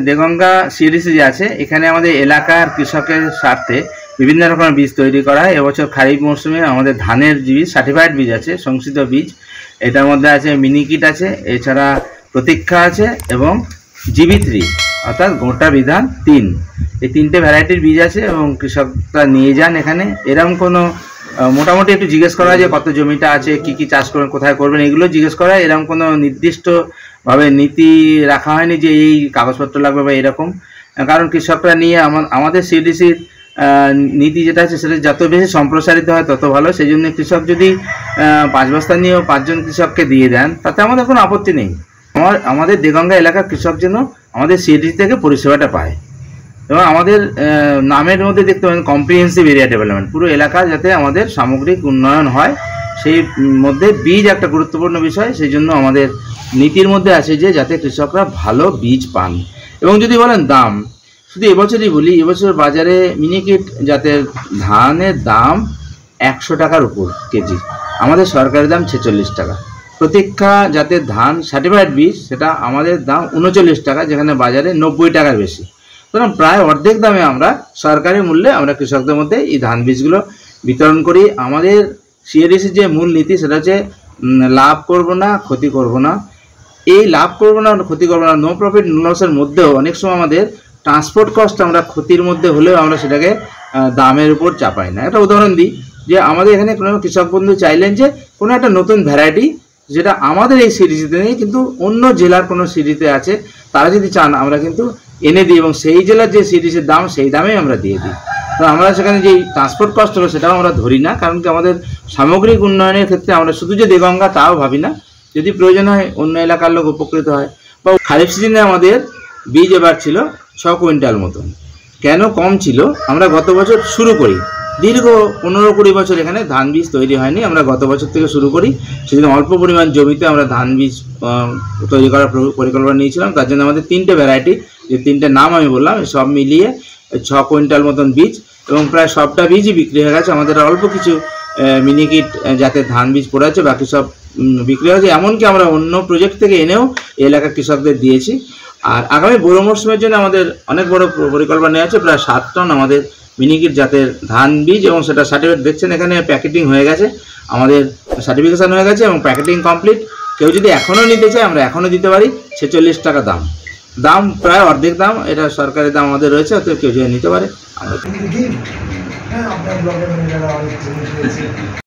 Deganga CDC যে আছে এখানে আমাদের এলাকার কৃষকের স্বার্থে বিভিন্ন রকমের বীজ তৈরি করা হয়। এবছর খারিফ মৌসুমে আমাদের ধানের বীজ সার্টিফাইড বীজ আছে, সংশোধিত বীজ। এটার মধ্যে আছে মিনিকিট আছে, এছাড়া প্রতীক্ষা আছে এবং GB3 অর্থাৎ গোটা বিধান 3। এই 3টে ভ্যারাইটির বীজ আছে এবং কৃষকরা নিয়ে যান এখানে। এরকম কোনো মোটামুটি একটু জিজ্ঞেস করা হয় যে কত জমিটা আছে, কি কি চাষ করবেন, কোথায় করবেন, এগুলো জিজ্ঞেস করা হয়। এরকম কোনো নির্দিষ্টভাবে নীতি রাখা হয়নি যে এই কাগজপত্র লাগবে বা এরকম। কারণ কৃষকরা নিয়ে আমাদের সিডিসির নীতি যেটা আছে সেটা যত বেশি সম্প্রসারিত হয় তত ভালো। সেই জন্য কৃষক যদি 5 বস্তা নিয়েও 5 জন কৃষককে দিয়ে দেন তাতে আমাদের কোনো আপত্তি নেই। আমাদের দেগঙ্গা এলাকার কৃষক যেন আমাদের সিডিসি থেকে পরিষেবাটা পায়। এবং আমাদের নামের মধ্যে দেখতে পাবেন কম্প্রিহেন্সিভ এরিয়া ডেভেলপমেন্ট, পুরো এলাকা যাতে আমাদের সামগ্রিক উন্নয়ন হয় সেই মধ্যে বীজ একটা গুরুত্বপূর্ণ বিষয়। সেই জন্য আমাদের নীতির মধ্যে আছে যে যাতে কৃষকরা ভালো বীজ পান। এবং যদি বলেন দাম, শুধু এবছরই বলি, এবছর বাজারে মিনিকিট জাতের ধানের দাম 100 টাকার উপর কেজি, আমাদের সরকারি দাম 46 টাকা। প্রতীক্ষা জাতের ধান সার্টিফাইড বীজ সেটা আমাদের দাম 39 টাকা, যেখানে বাজারে 90 টাকার বেশি। সুতরাং প্রায় অর্ধেক দামে আমরা সরকারি মূল্যে আমরা কৃষকদের মধ্যে এই ধান বীজগুলো বিতরণ করি। আমাদের সিএডিসির যে মূল নীতি সেটা হচ্ছে লাভ করব না, ক্ষতি করব না। এই লাভ করব না, ক্ষতি করব না, নো প্রফিট নো লসের মধ্যেও অনেক সময় আমাদের ট্রান্সপোর্ট কস্ট আমরা ক্ষতির মধ্যে হলেও আমরা সেটাকে দামের উপর চাপাই না। একটা উদাহরণ দিই যে আমাদের এখানে কোনো কৃষক বন্ধু চাইলেন যে কোনো একটা নতুন ভ্যারাইটি যেটা আমাদের এই সিডিসিতে নেই কিন্তু অন্য জেলার কোনো সিডিতে আছে, তারা যদি চান আমরা কিন্তু এনে দিই এবং সেই জেলার যে সিডিসির দাম সেই দামেই আমরা দিয়ে দিই। তো আমরা সেখানে যেই ট্রান্সপোর্ট কস্ট হবে সেটাও আমরা ধরি না, কারণ কি আমাদের সামগ্রিক উন্নয়নের ক্ষেত্রে আমরা শুধু যে দেগঙ্গা তাও ভাবি না, যদি প্রয়োজন হয় অন্য এলাকার লোক উপকৃত হয়। বা খারিফ সিজনে আমাদের বীজ এবার ছিল 6 কুইন্টাল মতন। কেন কম ছিল? আমরা গত বছর শুরু করি, দীর্ঘ 15-20 বছর এখানে ধান বীজ তৈরি হয়নি, আমরা গত বছর থেকে শুরু করি। সেদিন অল্প পরিমাণ জমিতে আমরা ধান বীজ তৈরি করার পরিকল্পনা নিয়েছিলাম। তার জন্য আমাদের 3টে ভ্যারাইটি, যে 3টে নাম আমি বললাম, সব মিলিয়ে 6 কুইন্টাল মতন বীজ এবং প্রায় সবটা বীজই বিক্রি হয়ে গেছে। আমাদের অল্প কিছু মিনিকিট জাতের ধান বীজ পড়ে আছে, বাকি সব বিক্রি হয়েছে। এমনকি আমরা অন্য প্রজেক্ট থেকে এনেও এলাকার কৃষকদের দিয়েছি। আর আগামী বড় মরশুমের জন্য আমাদের অনেক বড় পরিকল্পনা নেওয়া আছে, প্রায় 7 টন আমাদের মিনিকিট জাতের ধান বীজ, এবং সেটা সার্টিফিকেট দেখছেন এখানে প্যাকেটিং হয়ে গেছে, আমাদের সার্টিফিকেশন হয়ে গেছে এবং প্যাকেটিং কমপ্লিট। কেউ যদি এখনও নিতে চায় আমরা এখনও দিতে পারি। 46 টাকা দাম প্রায় অর্ধেক দাম, এটা সরকারি দাম আমাদের রয়েছে, অতএব কেউ যদি নিতে পারে আমরা